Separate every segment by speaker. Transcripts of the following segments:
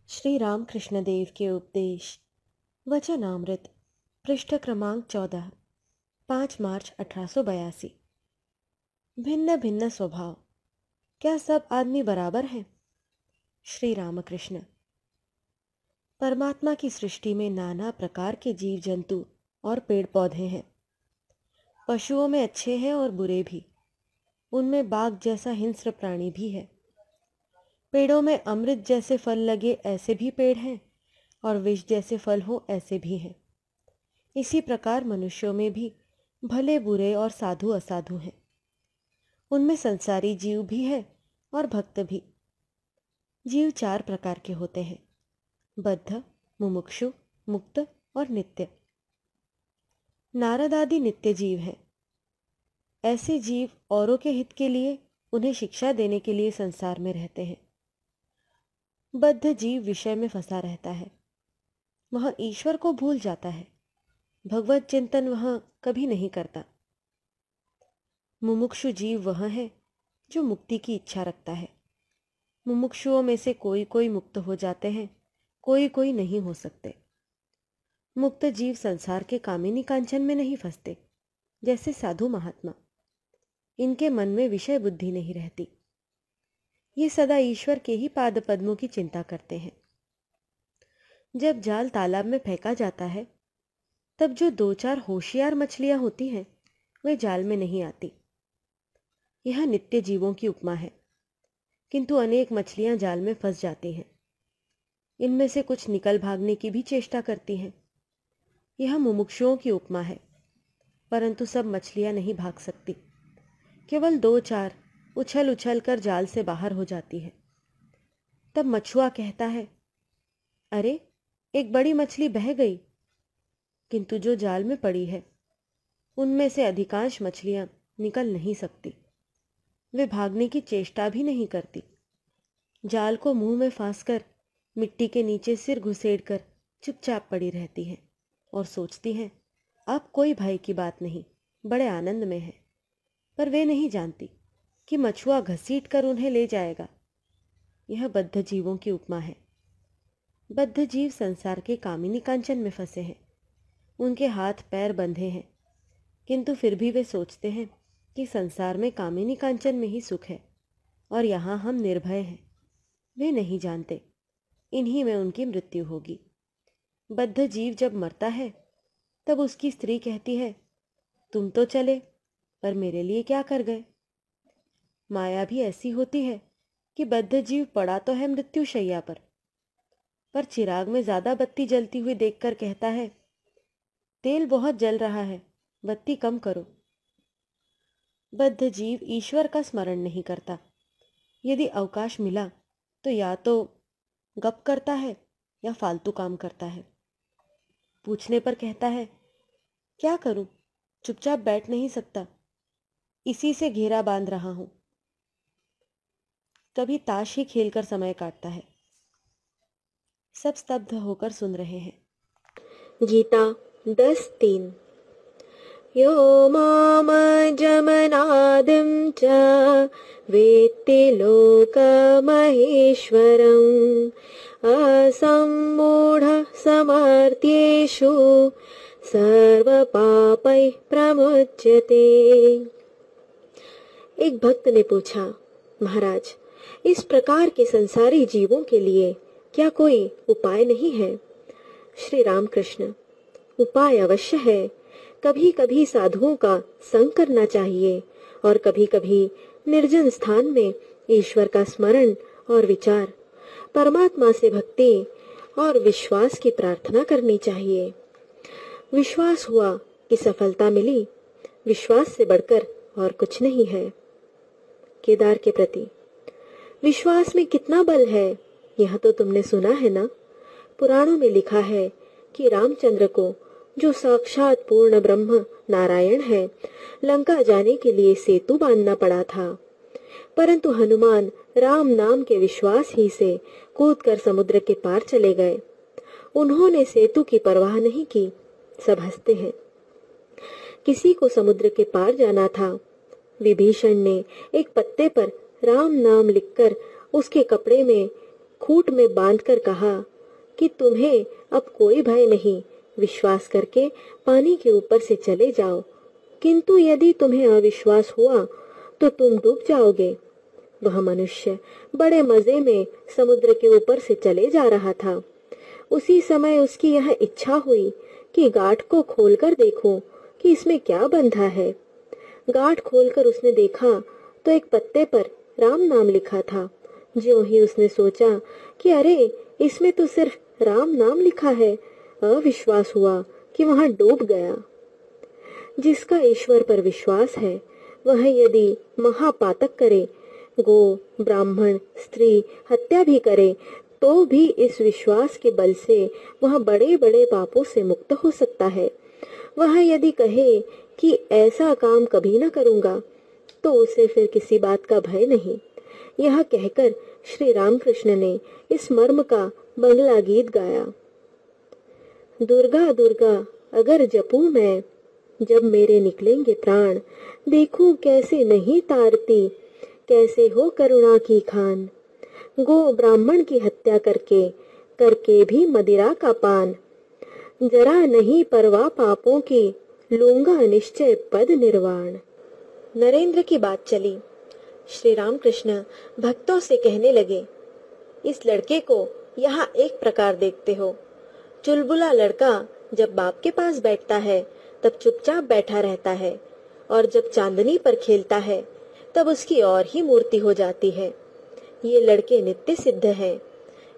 Speaker 1: श्री रामकृष्ण देव के उपदेश वचनामृत पृष्ठ क्रमांक 14 5 मार्च 1882। भिन्न भिन्न स्वभाव, क्या सब आदमी बराबर हैं? श्री रामकृष्ण। परमात्मा की सृष्टि में नाना प्रकार के जीव जंतु और पेड़ पौधे हैं। पशुओं में अच्छे हैं और बुरे भी। उनमें बाघ जैसा हिंस्र प्राणी भी है। पेड़ों में अमृत जैसे फल लगे ऐसे भी पेड़ हैं और विष जैसे फल हो ऐसे भी हैं। इसी प्रकार मनुष्यों में भी भले बुरे और साधु असाधु हैं। उनमें संसारी जीव भी है और भक्त भी। जीव 4 प्रकार के होते हैं: बद्ध, मुमुक्षु, मुक्त और नित्य। नारद आदि नित्य जीव हैं। ऐसे जीव औरों के हित के लिए, उन्हें शिक्षा देने के लिए संसार में रहते हैं। बद्ध जीव विषय में फंसा रहता है। वह ईश्वर को भूल जाता है। भगवत चिंतन वह कभी नहीं करता। मुमुक्षु जीव वह है जो मुक्ति की इच्छा रखता है। मुमुक्षुओं में से कोई कोई मुक्त हो जाते हैं, कोई कोई नहीं हो सकते। मुक्त जीव संसार के कामिनी कांचन में नहीं फंसते, जैसे साधु महात्मा। इनके मन में विषय बुद्धि नहीं रहती। ये सदा ईश्वर के ही पाद पद्मों की चिंता करते हैं। जब जाल तालाब में फेंका जाता है, तब जो 2-4 होशियार मछलियां होती हैं, वे जाल में नहीं आती। यह नित्य जीवों की उपमा है, किंतु अनेक मछलियां जाल में फंस जाती हैं। इनमें से कुछ निकल भागने की भी चेष्टा करती हैं। यह मुमुक्षुओं की उपमा है, परंतु सब मछलियां नहीं भाग सकती। केवल 2-4 उछल उछल कर जाल से बाहर हो जाती है। तब मछुआ कहता है, अरे एक बड़ी मछली बह गई। किंतु जो जाल में पड़ी है, उनमें से अधिकांश मछलियां निकल नहीं सकती। वे भागने की चेष्टा भी नहीं करती। जाल को मुंह में फांसकर मिट्टी के नीचे सिर घुसेड़कर चुपचाप पड़ी रहती हैं और सोचती हैं, अब कोई भय की बात नहीं, बड़े आनंद में है। पर वे नहीं जानती कि मछुआ घसीट कर उन्हें ले जाएगा। यह बद्ध जीवों की उपमा है। बद्ध जीव संसार के कामिनी कांचन में फंसे हैं। उनके हाथ पैर बंधे हैं, किंतु फिर भी वे सोचते हैं कि संसार में कामिनी कांचन में ही सुख है और यहाँ हम निर्भय हैं। वे नहीं जानते, इन्हीं में उनकी मृत्यु होगी। बद्ध जीव जब मरता है, तब उसकी स्त्री कहती है, तुम तो चले, पर मेरे लिए क्या कर गए? माया भी ऐसी होती है कि बद्ध जीव पड़ा तो है मृत्युशैया पर चिराग में ज्यादा बत्ती जलती हुई देखकर कहता है, तेल बहुत जल रहा है, बत्ती कम करो। बद्ध जीव ईश्वर का स्मरण नहीं करता। यदि अवकाश मिला तो या तो गप करता है या फालतू काम करता है। पूछने पर कहता है, क्या करूं, चुपचाप बैठ नहीं सकता, इसी से घेरा बांध रहा हूं। कभी ताश ही खेलकर समय काटता है। सब स्तब्ध होकर सुन रहे हैं। गीता 10:3। यो मामजमनादिं च वेत्ति लोकमहेश्वरम् असम्मूढः समर्थ्येषु सर्वपापैः प्रमुच्यते। एक भक्त ने पूछा, महाराज, इस प्रकार के संसारी जीवों के लिए क्या कोई उपाय नहीं है? श्री रामकृष्ण, उपाय अवश्य है। कभी कभी साधुओं का संग करना चाहिए और कभी कभी निर्जन स्थान में ईश्वर का स्मरण और विचार, परमात्मा से भक्ति और विश्वास की प्रार्थना करनी चाहिए। विश्वास हुआ कि सफलता मिली, विश्वास से बढ़कर और कुछ नहीं है। केदार के प्रति, विश्वास में कितना बल है, यह तो तुमने सुना है ना। पुराणों में लिखा है कि रामचंद्र को, जो साक्षात पूर्ण ब्रह्म नारायण है, लंका जाने के लिए सेतु बांधना पड़ा था, परंतु हनुमान राम नाम के विश्वास ही से कूदकर समुद्र के पार चले गए। उन्होंने सेतु की परवाह नहीं की। सब हंसते हैं। किसी को समुद्र के पार जाना था। विभीषण ने एक पत्ते पर राम नाम लिखकर उसके कपड़े में खूंट में बांधकर कहा कि तुम्हें अब कोई भय नहीं, विश्वास करके पानी के ऊपर से चले जाओ, किंतु यदि तुम्हें अविश्वास हुआ तो तुम डूब जाओगे। वह मनुष्य बड़े मजे में समुद्र के ऊपर से चले जा रहा था। उसी समय उसकी यह इच्छा हुई कि गांठ को खोलकर देखूं कि इसमें क्या बंधा है। गांठ खोलकर उसने देखा तो एक पत्ते पर राम नाम लिखा था। ज्यों ही उसने सोचा कि अरे, इसमें तो सिर्फ राम नाम लिखा है, अविश्वास हुआ कि वहां डूब गया। जिसका ईश्वर पर विश्वास है वह यदि महापातक करे, गो, ब्राह्मण, स्त्री हत्या भी करे, तो भी इस विश्वास के बल से वह बड़े बड़े पापों से मुक्त हो सकता है। वह यदि कहे कि ऐसा काम कभी न करूंगा, तो उसे फिर किसी बात का भय नहीं। यह कहकर श्री रामकृष्ण ने इस मर्म का बंगला गीत गाया। दुर्गा दुर्गा अगर जपूं मैं, जब मेरे निकलेंगे प्राण, देखूं कैसे नहीं तारती, कैसे हो करुणा की खान। गो ब्राह्मण की हत्या करके, करके भी मदिरा का पान, जरा नहीं परवाह पापों की, लूंगा निश्चय पद निर्वाण। नरेंद्र की बात चली। श्री रामकृष्ण भक्तों से कहने लगे, इस लड़के को यहाँ एक प्रकार देखते हो। चुलबुला लड़का जब बाप के पास बैठता है तब चुपचाप बैठा रहता है, और जब चांदनी पर खेलता है तब उसकी और ही मूर्ति हो जाती है। ये लड़के नित्य सिद्ध हैं,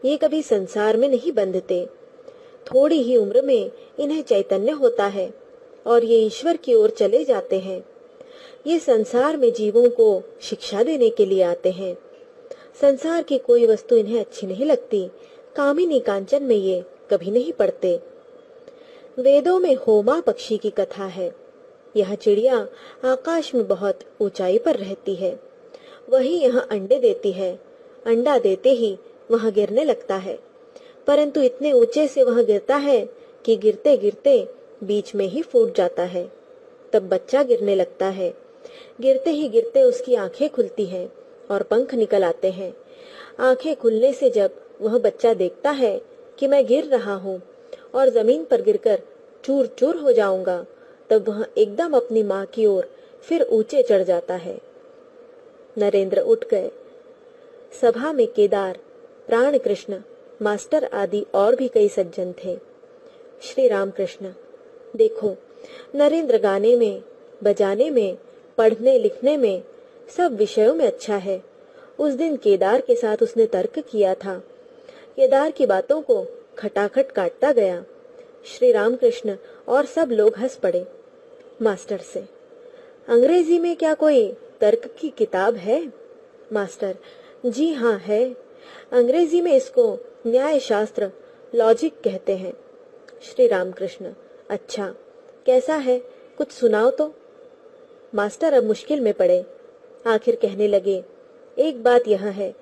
Speaker 1: ये कभी संसार में नहीं बंधते। थोड़ी ही उम्र में इन्हें चैतन्य होता है और ये ईश्वर की ओर चले जाते हैं। ये संसार में जीवों को शिक्षा देने के लिए आते हैं। संसार की कोई वस्तु इन्हें अच्छी नहीं लगती। कामिनी कांचन में ये कभी नहीं पड़ते। वेदों में होमा पक्षी की कथा है। यह चिड़िया आकाश में बहुत ऊंचाई पर रहती है, वही यहाँ अंडे देती है। अंडा देते ही वह गिरने लगता है, परंतु इतने ऊंचे से वह गिरता है कि गिरते गिरते बीच में ही फूट जाता है। तब बच्चा गिरने लगता है। गिरते ही गिरते उसकी आंखें खुलती हैं और पंख निकल आते हैं। आंखें खुलने से जब वह बच्चा देखता है कि मैं गिर रहा हूँ और जमीन पर गिरकर चूर चूर हो जाऊंगा, तब वह एकदम अपनी माँ की ओर फिर ऊंचे चढ़ जाता है। नरेंद्र उठ गए। सभा में केदार, प्राण कृष्ण, मास्टर आदि और भी कई सज्जन थे। श्री रामकृष्ण, देखो, नरेंद्र गाने में, बजाने में, पढ़ने लिखने में, सब विषयों में अच्छा है। उस दिन केदार के साथ उसने तर्क किया था। केदार की बातों को खटाखट काटता गया। श्री रामकृष्ण और सब लोग हंस पड़े। मास्टर से, अंग्रेजी में क्या कोई तर्क की किताब है? मास्टर, जी हाँ है। अंग्रेजी में इसको न्याय शास्त्र, लॉजिक कहते हैं। श्री रामकृष्ण, अच्छा, कैसा है, कुछ सुनाओ तो। मास्टर अब मुश्किल में पड़े। आखिर कहने लगे, एक बात यह है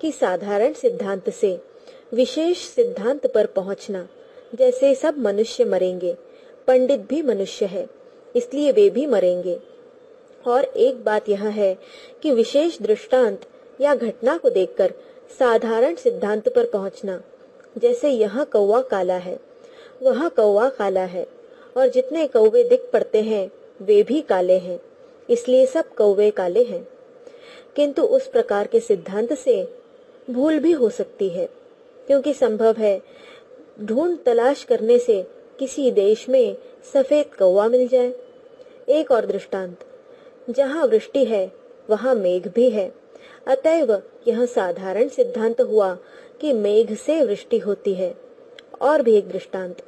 Speaker 1: कि साधारण सिद्धांत से विशेष सिद्धांत पर पहुंचना, जैसे सब मनुष्य मरेंगे, पंडित भी मनुष्य है, इसलिए वे भी मरेंगे। और एक बात यह है कि विशेष दृष्टांत या घटना को देखकर साधारण सिद्धांत पर पहुंचना, जैसे यह कौवा काला है, वह कौवा काला है, और जितने कौवे दिख पड़ते हैं वे भी काले हैं, इसलिए सब कौवे काले हैं। किंतु उस प्रकार के सिद्धांत से भूल भी हो सकती है, क्योंकि संभव है ढूंढ तलाश करने से किसी देश में सफेद कौवा मिल जाए। एक और दृष्टांत, जहाँ वृष्टि है वहाँ मेघ भी है, अतएव यह साधारण सिद्धांत हुआ कि मेघ से वृष्टि होती है। और भी एक दृष्टांत,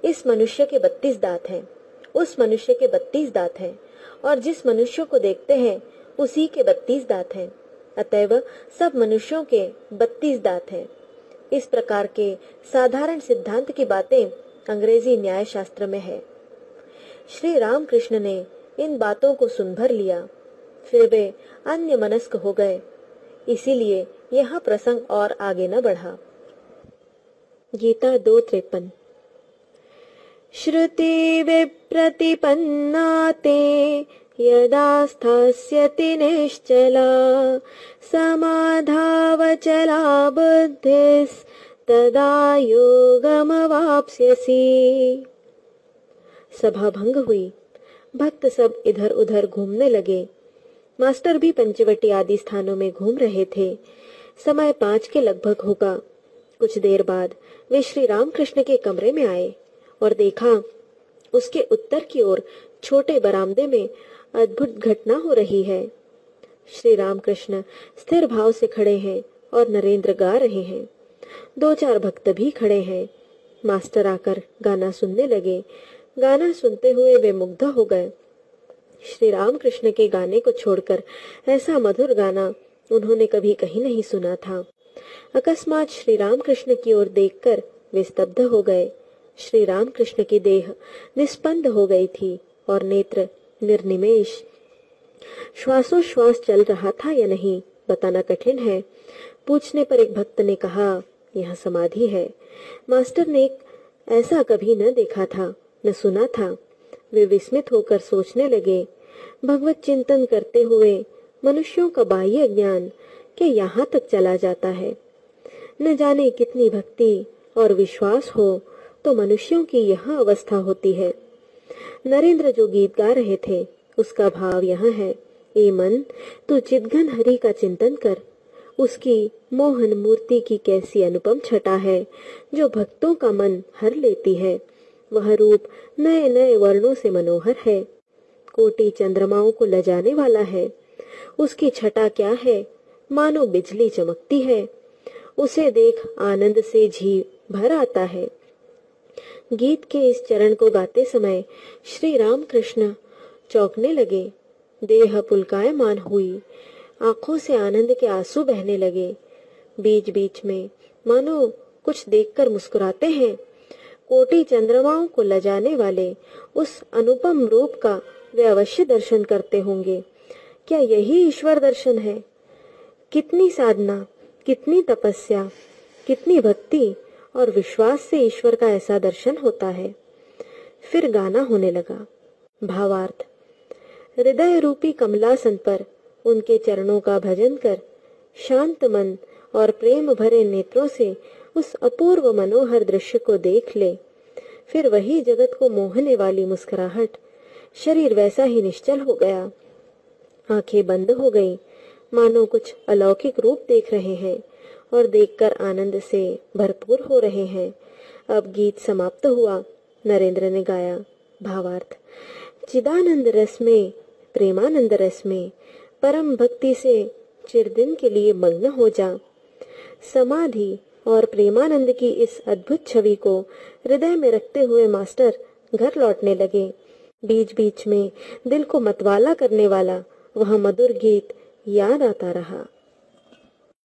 Speaker 1: इस मनुष्य के 32 दांत हैं, उस मनुष्य के 32 दांत हैं, और जिस मनुष्य को देखते हैं उसी के 32 दांत हैं, अतएव सब मनुष्यों के 32 दांत हैं। इस प्रकार के साधारण सिद्धांत की बातें अंग्रेजी न्याय शास्त्र में है। श्री रामकृष्ण ने इन बातों को सुन भर लिया, फिर वे अन्य मनस्क हो गए, इसीलिए यह प्रसंग और आगे न बढ़ा। गीता 2:53। श्रुति विप्रतिपन्ना ते यदा स्थास्यति निश्चला समाधावचला बुद्धिस्तदा योगमवाप्स्यसि। सभा भंग हुई। भक्त सब इधर उधर घूमने लगे। मास्टर भी पंचवटी आदि स्थानों में घूम रहे थे। समय 5 के लगभग होगा। कुछ देर बाद वे श्री रामकृष्ण के कमरे में आए और देखा उसके उत्तर की ओर छोटे बरामदे में अद्भुत घटना हो रही है। श्री रामकृष्ण स्थिर भाव से खड़े हैं और नरेंद्र गा रहे हैं। 2-4 भक्त भी खड़े हैं। मास्टर आकर गाना सुनने लगे। गाना सुनते हुए वे मुग्ध हो गए। श्री रामकृष्ण के गाने को छोड़कर ऐसा मधुर गाना उन्होंने कभी कहीं नहीं सुना था। अकस्मात श्री रामकृष्ण की ओर देखकर वे स्तब्ध हो गए। श्री रामकृष्ण की देह निस्पंद हो गई थी और नेत्र निर्निमेष। श्वासोश्वास चल रहा था या नहीं बताना कठिन है। पूछने पर एक भक्त ने कहा, यह समाधि है। मास्टर ने ऐसा कभी न देखा था, न सुना था। वे विस्मित होकर सोचने लगे, भगवत चिंतन करते हुए मनुष्यों का बाह्य ज्ञान क्या यहाँ तक चला जाता है। न जाने कितनी भक्ति और विश्वास हो तो मनुष्यों की यह अवस्था होती है। नरेंद्र जो गीत गा रहे थे उसका भाव यह है, ए मन तू चिदघन हरि का चिंतन कर। उसकी मोहन मूर्ति की कैसी अनुपम छटा है जो भक्तों का मन हर लेती है। वह रूप नए नए वर्णों से मनोहर है, कोटि चंद्रमाओं को लजाने वाला है। उसकी छटा क्या है, मानो बिजली चमकती है। उसे देख आनंद से जी भर आता है। गीत के इस चरण को गाते समय श्री रामकृष्ण चौंकने लगे। देह पुलकायमान हुई। आंखों से आनंद के आंसू बहने लगे। बीच बीच में मानो कुछ देखकर मुस्कुराते हैं। कोटि चंद्रमाओं को लजाने वाले उस अनुपम रूप का वे अवश्य दर्शन करते होंगे। क्या यही ईश्वर दर्शन है? कितनी साधना, कितनी तपस्या, कितनी भक्ति और विश्वास से ईश्वर का ऐसा दर्शन होता है। फिर गाना होने लगा। भावार्थ, हृदय रूपी कमलासन पर उनके चरणों का भजन कर शांत मन और प्रेम भरे नेत्रों से उस अपूर्व मनोहर दृश्य को देख ले। फिर वही जगत को मोहने वाली मुस्कुराहट। शरीर वैसा ही निश्चल हो गया। आंखें बंद हो गई, मानो कुछ अलौकिक रूप देख रहे हैं और देखकर आनंद से भरपूर हो रहे हैं। अब गीत समाप्त हुआ। नरेंद्र ने गाया। भावार्थ, चिदानंद रस में, प्रेमानंद रस में परम भक्ति से चिरदिन के लिए मग्न हो जा। समाधि और प्रेमानंद की इस अद्भुत छवि को हृदय में रखते हुए मास्टर घर लौटने लगे। बीच बीच में दिल को मतवाला करने वाला वह मधुर गीत याद आता रहा।